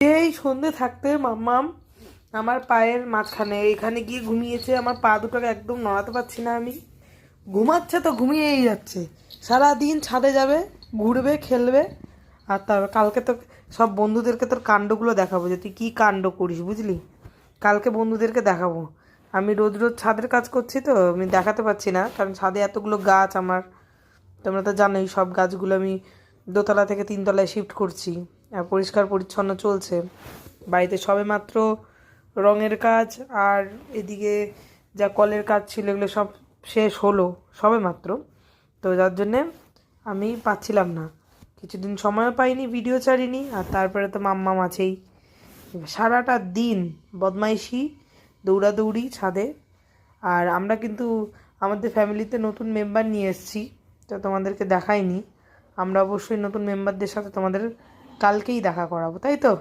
এই সন্ধে থাকতে মাম্মাম আমার পায়ের মাঝখানে এখানে গিয়ে ঘুমিয়েছে। আমার পা দুটোকে একদম নড়াতে পারছি না আমি। ঘুমাচ্ছে তো ঘুমিয়েই যাচ্ছে। সারাদিন ছাদে যাবে, ঘুরবে, খেলবে। আর তারপর কালকে তো সব বন্ধুদেরকে তোর কাণ্ডগুলো দেখাবো যে তুই কী কাণ্ড করিস, বুঝলি? কালকে বন্ধুদেরকে দেখাবো। আমি রোজ রোজ ছাদের কাজ করছি তো আমি দেখাতে পারছি না, কারণ ছাদে এতগুলো গাছ আমার। তোমরা তো জানোই সব গাছগুলো আমি দোতলা থেকে তিনতলায় শিফট করছি। আর পরিষ্কার পরিচ্ছন্ন চলছে বাড়িতে। সবে মাত্র রঙের কাজ আর এদিকে যা কলের কাজ ছিল এগুলো সব শেষ হলো সবে মাত্র। তো যার জন্যে আমি পাচ্ছিলাম না, কিছুদিন সময়ও পাইনি, ভিডিও ছাড়িনি। আর তারপরে তো মাম্মাম আছেই, সারাটা দিন বদমাইশি, দৌড়াদৌড়ি ছাদে। আর আমরা কিন্তু আমাদের ফ্যামিলিতে নতুন মেম্বার নিয়ে এসেছি, তো তোমাদেরকে দেখাইনি। আমরা অবশ্যই নতুন মেম্বারদের সাথে তোমাদের কালকেই দেখা করাবো, তাই তো?